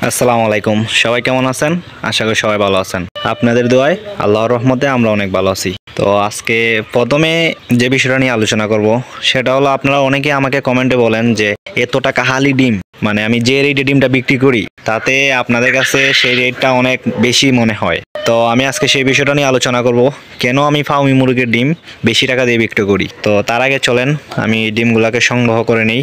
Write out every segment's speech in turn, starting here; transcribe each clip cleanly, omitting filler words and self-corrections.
আসসালামু আলাইকুম, সবাই কেমন আছেন? আশা করি সবাই ভালো আছেন। আপনাদের দোয়ায় আল্লাহর রহমতে আমরা অনেক ভালো আছি। তো আজকে প্রথমে যে বিষয়টা নিয়ে আলোচনা করব সেটা হলো, আপনারা অনেকে আমাকে কমেন্টে বলেন যে এত টাকা হালি ডিম, মানে আমি যে রেটে ডিমটা বিক্রি করি তাতে আপনাদের কাছে সেই রেটটা অনেক বেশি মনে হয়। তো আমি আজকে সেই বিষয়টা নিয়ে আলোচনা করব, কেন আমি ফার্মি মুরগির ডিম বেশি টাকা দিয়ে বিক্রি করি। তো তার আগে চলেন আমি ডিমগুলোকে সংগ্রহ করে নিই।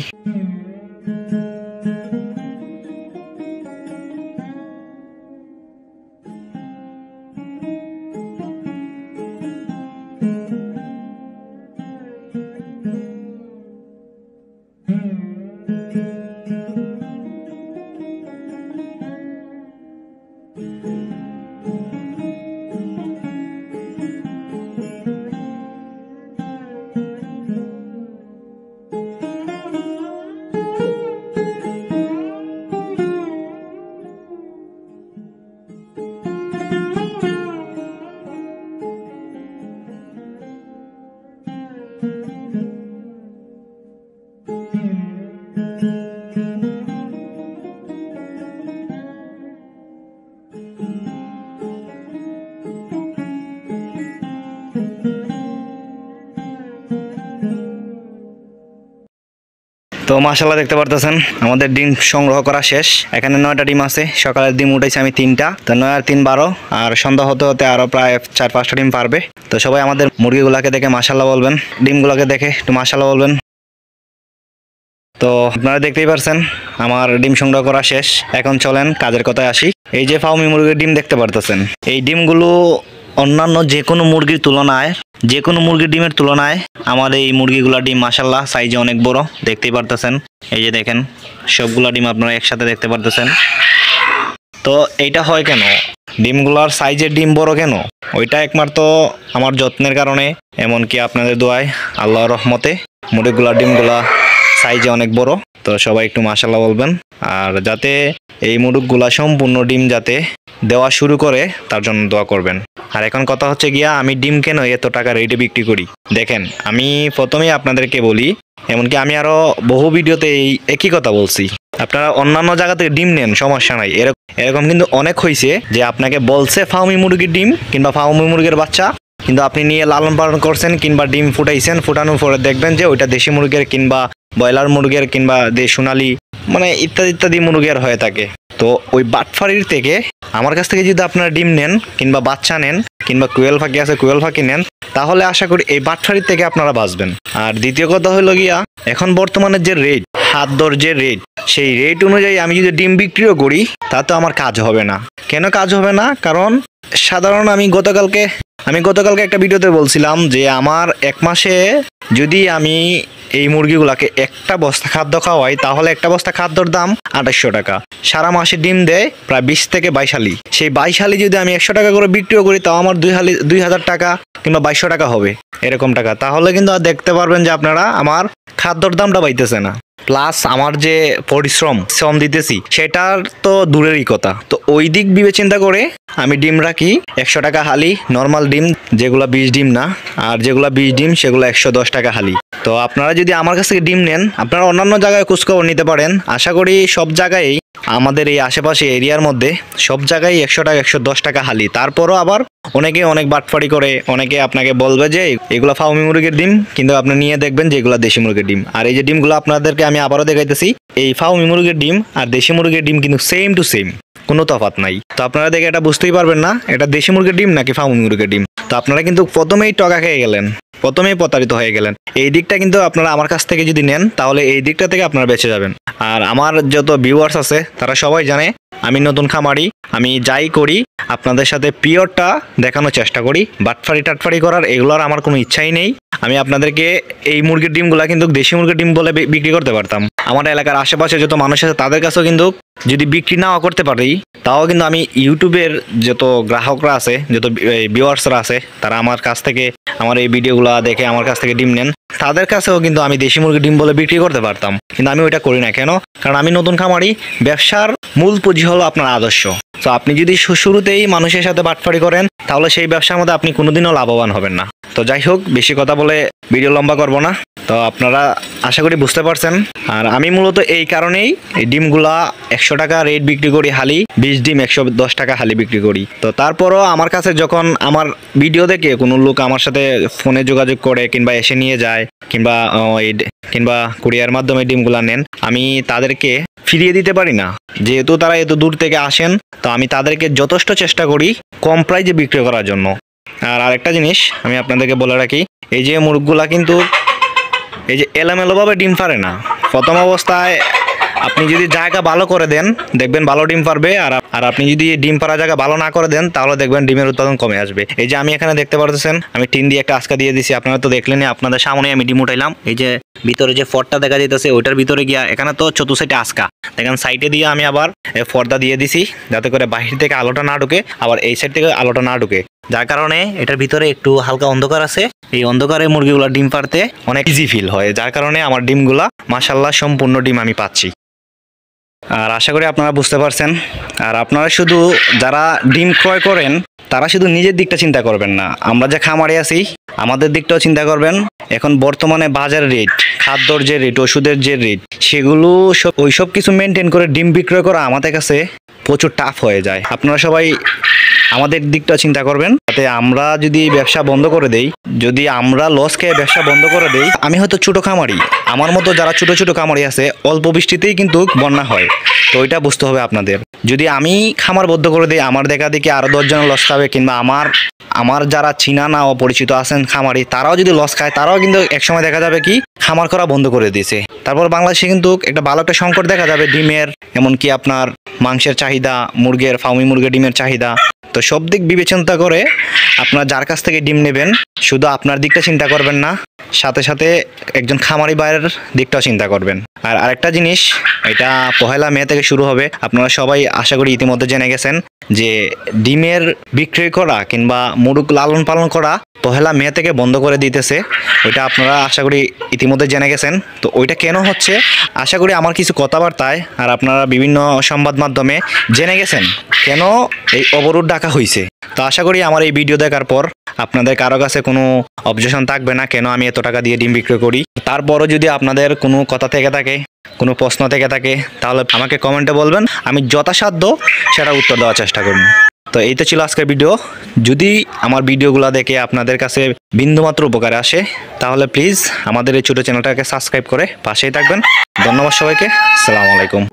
তো মাশাআল্লাহ দেখতে পারতেছেন আমাদের ডিম সংগ্রহ করা শেষ। এখানে 9টা ডিম আছে। সকালের ডিম উঠেছে আমি 3টা, তো 9 আর 3 12, আর সন্ধ্যা হতে হতে আরো প্রায় 4-5টা ডিম পারবে। তো সবাই আমাদের মুরগিগুলাকে দেখে মাশাআল্লাহ বলবেন, ডিমগুলোকে দেখে একটু মাশাআল্লাহ বলবেন। তো আপনারা দেখতেই পারছেন আমার ডিম সংগ্রহ করা শেষ। এখন চলেন কাজের কথায় আসি। এই যে ফার্মি মুরগির ডিম দেখতে পারতেছেন, এই ডিমগুলো অন্যান্য যে কোনো মুরগির তুলনায়, যে কোনো মুরগির ডিমের তুলনায় আমার এই মুরগিগুলা ডিম মাশাআল্লাহ সাইজে অনেক বড়, দেখতেই পারতেছেন। এই যে দেখেন সবগুলা ডিম আপনারা একসাথে দেখতে পারতেছেন। তো এইটা হয় কেন, ডিমগুলার সাইজের ডিম বড় কেন? ওইটা একমাত্র আমার যত্নের কারণে, এমনকি আপনাদের দোয়ায় আল্লাহর রহমতে মুরগিগুলার ডিমগুলা সাইজে অনেক বড়। তো সবাই একটু মাশাআল্লাহ বলবেন, আর যাতে এই মুরগগুলা সম্পূর্ণ ডিম যাতে দেওয়া শুরু করে তার জন্য দোয়া করবেন। আর এখন কথা হচ্ছে গিয়া, আমি ডিম কেন এত টাকা রেটে বিক্রি করি। দেখেন, আমি প্রথমেই আপনাদেরকে বলি, এমনকি আমি আরো বহু ভিডিওতে এই একই কথা বলছি, আপনারা অন্যান্য জায়গা থেকে ডিম নেন, সমস্যা নাই। এরকম কিন্তু অনেক হয়েছে যে আপনাকে বলছে ফার্মি মুরগির ডিম কিংবা ফার্মি মুরগির বাচ্চা, কিন্তু আপনি নিয়ে লালন পালন করছেন কিংবা ডিম ফুটাইছেন, ফুটানোর পরে দেখবেন যে ওইটা দেশি মুরগির কিংবা ব্রয়লার মুরগির কিংবা সোনালি মানে ইত্যাদি ইত্যাদি মুরগির হয়ে থাকে। তো ওই বাটফারির থেকে আমার কাছ থেকে যদি আপনারা ডিম নেন কিংবা বাচ্চা নেন কিংবা কুয়েল ফাঁকি আছে কুয়েল ফাঁকি নেন, তাহলে আশা করি এই বাটফারির থেকে আপনারা বাঁচবেন। আর দ্বিতীয় কথা হলো গিয়া, এখন বর্তমানে যে রেট, হাত দর যে রেট, সেই রেট অনুযায়ী আমি যদি ডিম বিক্রিও করি তাতে আমার কাজ হবে না। কেন কাজ হবে না? কারণ সাধারণ আমি গতকালকে একটা ভিডিওতে বলছিলাম যে আমার এক মাসে যদি আমি এই মুরগিগুলাকে একটা বস্তা খাদ্য খাওয়াই, তাহলে একটা বস্তা খাদ্যর দাম 2800 টাকা। সারা মাসে ডিম দেয় প্রায় 20 থেকে 22 হালি। সেই 22 হালি যদি আমি 100 টাকা করে বিক্রিও করি, তাও আমার 2000 টাকা কিংবা 2200 টাকা হবে, এরকম টাকা। তাহলে কিন্তু আর দেখতে পারবেন যে আপনারা আমার খাদ্যর দামটা পাইতেছে না, প্লাস আমার যে শ্রম দিতেছি সেটার তো দূরেরই কথা। তো ওই দিক বিবেচনা করে আমি ডিম রাখি 100 টাকা হালি, নর্মাল ডিম যেগুলা 20 ডিম না, আর যেগুলা 20 ডিম সেগুলো 110 টাকা হালি। তো আপনারা যদি আমার কাছ থেকে ডিম নেন, আপনারা অন্যান্য জায়গায় খোঁজখবর নিতে পারেন। আশা করি সব জায়গায়, আমাদের এই আশেপাশে এরিয়ার মধ্যে সব জায়গায় 100 টাকা 110 টাকা হালি। তারপরও আবার অনেকে অনেক বাটফারি করে, অনেকে আপনাকে বলবে যে এগুলো ফার্মি মুরগির ডিম, কিন্তু আপনি নিয়ে দেখবেন যে এগুলো দেশি মুরগির ডিম। আর এই যে ডিমগুলো আপনাদেরকে আমি আবারও দেখাইতেছি, এই ফার্মি মুরগির ডিম আর দেশি মুরগির ডিম কিন্তু সেম টু সেম, কোনো তফাৎ নাই। তো আপনারা দেখে এটা বুঝতেই পারবেন না এটা দেশি মুরগির ডিম নাকি ফার্মি মুরগির ডিম। তো আপনারা কিন্তু প্রথমেই টকা খেয়ে গেলেন, প্রথমেই প্রতারিত হয়ে গেলেন। এই দিকটা কিন্তু আপনারা আমার কাছ থেকে যদি নেন, তাহলে এই দিকটা থেকে আপনারা বেঁচে যাবেন। আর আমার যত ভিউয়ার্স আছে তারা সবাই জানে আমি নতুন খামারি, আমি যাই করি আপনাদের সাথে পিওরটা দেখানোর চেষ্টা করি। বাটফারি টাটফারি করার এগুলোর আমার কোনো ইচ্ছাই নেই। আমি আপনাদেরকে এই মুরগির ডিমগুলা কিন্তু দেশি মুরগির ডিম বলে বিক্রি করতে পারতাম। আমার এলাকার আশেপাশে যত মানুষ আছে তাদের কাছেও কিন্তু যদি বিক্রি নাও করতে পারি, তাও কিন্তু আমি ইউটিউবের যত গ্রাহকরা আছে, যত ভিউয়ার্সরা আছে, তারা আমার কাছ থেকে আমার এই ভিডিওগুলো দেখে আমার কাছ থেকে ডিম নেন, তাদের কাছেও কিন্তু আমি দেশি মুরগির ডিম বলে বিক্রি করতে পারতাম। কিন্তু আমি ওইটা করি না। কেন? কারণ আমি নতুন খামারি, ব্যবসার মূল পুঁজি হলো আপনার আদর্শ। তো আপনি যদি শুরুতেই মানুষের সাথে বাটফারি করেন, তাহলে সেই ব্যবসার মধ্যে আপনি কোনোদিনও লাভবান হবেন না। তো যাই হোক, বেশি কথা বলে ভিডিও লম্বা করব না। তো আপনারা আশা করি বুঝতে পারছেন। আর আমি মূলত এই কারণেই এই ডিমগুলা 100 টাকা রেট বিক্রি করি হালি, 20 ডিম 110 টাকা হালি বিক্রি করি। তো তারপরও আমার কাছে যখন আমার ভিডিও দেখে কোনো লোক আমার সাথে ফোনে যোগাযোগ করে কিংবা এসে নিয়ে যায় কিংবা কুরিয়ার মাধ্যমে ডিমগুলা নেন, আমি তাদেরকে ফিরিয়ে দিতে পারি না। যেহেতু তারা এত দূর থেকে আসেন, তো আমি তাদেরকে যথেষ্ট চেষ্টা করি কম প্রাইজে বিক্রি করার জন্য। আর আরেকটা জিনিস আমি আপনাদেরকে বলে রাখি, এই যে মুরগগুলা কিন্তু এই যে এলোমেলোভাবে ডিম পারে না। প্রথম অবস্থায় আপনি যদি জায়গা ভালো করে দেন, দেখবেন ভালো ডিম পারবে। আর আপনি যদি ডিম পাড়া জায়গা ভালো না করে দেন, তাহলে দেখবেন ডিমের উৎপাদন কমে আসবে। এই যে আমি এখানে দেখতে পারতেছেন, আমি টিন দিয়ে একটা আজকা দিয়ে দিছি। আপনারা তো দেখলেনই, আপনাদের সামনে আমি ডিম উঠাইলাম। এই যে ভিতরে যে ফটটা দেখা যাইতেছে, ওইটার ভিতরে গিয়া এখানে তো চতুর্সাইডে আজকা, দেখেন সাইডে দিয়ে আমি আবার পর্দা দিয়ে দিছি, যাতে করে বাহির থেকে আলোটা না ঢুকে, আবার এই সাইড থেকে আলোটা না ঢুকে। যার কারণে এটার ভিতরে একটু হালকা অন্ধকার আছে। এই অন্ধকারে মুরগিগুলা ডিম পারতে অনেক ইজি ফিল হয়, যার কারণে আমার ডিমগুলা মাশাআল্লাহ সম্পূর্ণ ডিম আমি পাচ্ছি। আর আশা করি আপনারা বুঝতে পারছেন। আর আপনারা শুধু যারা ডিম ক্রয় করেন, তারা শুধু নিজের দিকটা চিন্তা করবেন না, আমরা যে খামারে আছি আমাদের দিকটাও চিন্তা করবেন। এখন বর্তমানে বাজার রেট, খাদ্যর যে রেট, ওষুধের যে রেট, সেগুলো ওইসব কিছু মেনটেন করে ডিম বিক্রয় করা আমাদের কাছে প্রচুর টাফ হয়ে যায়। আপনারা সবাই আমাদের দিকটা চিন্তা করবেন, যাতে আমরা যদি ব্যবসা বন্ধ করে দেই, যদি আমরা লস খেয়ে ব্যবসা বন্ধ করে দেই, আমি হয়তো ছোটো খামারি, আমার মতো যারা ছোটো ছোটো খামারি আছে, অল্প বৃষ্টিতেই কিন্তু বন্যা হয়। তো ওইটা বুঝতে হবে আপনাদের। যদি আমি খামার বন্ধ করে দিই, আমার দেখা দেখি আরও 10 জন লস খাবে, কিংবা আমার যারা চিনা না অপরিচিত আছেন খামারি, তারাও যদি লস খায়, তারাও কিন্তু একসময় দেখা যাবে কি খামার করা বন্ধ করে দিয়েছে। তারপর বাংলাদেশে কিন্তু একটা ভালো একটা সংকট দেখা যাবে ডিমের, এমনকি আপনার মাংসের চাহিদা, মুরগের ফার্মি মুরগের ডিমের চাহিদা। তো সব দিক বিবেচনা করে আপনার যার কাছ থেকে ডিম নেবেন, শুধু আপনার দিকটা চিন্তা করবেন না, সাথে সাথে একজন খামারি বাইরের দিকটাও চিন্তা করবেন। আর আরেকটা জিনিস, এটা 1 মে থেকে শুরু হবে। আপনারা সবাই আশা করি ইতিমধ্যে জেনে গেছেন যে ডিমের বিক্রয় করা কিংবা মুরগ লালন পালন করা 1 মে থেকে বন্ধ করে দিতেছে। ওইটা আপনারা আশা করি ইতিমধ্যে জেনে গেছেন। তো ওইটা কেন হচ্ছে, আশা করি আমার কিছু কথাবার্তায় আর আপনারা বিভিন্ন সংবাদ মাধ্যমে জেনে গেছেন কেন এই অবরোধ ডাকা হয়েছে। তো আশা করি আমার এই ভিডিও দেখার পর আপনাদের কারো কাছে কোনো অবজেকশন থাকবে না কেন আমি এত টাকা দিয়ে ডিম বিক্রি করি। তারপরও যদি আপনাদের কোনো কথা থেকে থাকে, কোনো প্রশ্ন থেকে থাকে, তাহলে আমাকে কমেন্টে বলবেন, আমি যথাসাধ্য সেটা উত্তর দেওয়ার চেষ্টা করব। তো এই তো ছিল আজকের ভিডিও। যদি আমার ভিডিওগুলো দেখে আপনাদের কাছে বিন্দুমাত্র উপকারে আসে, তাহলে প্লিজ আমাদের এই ছোটো চ্যানেলটাকে সাবস্ক্রাইব করে পাশেই থাকবেন। ধন্যবাদ সবাইকে। আসসালামু আলাইকুম।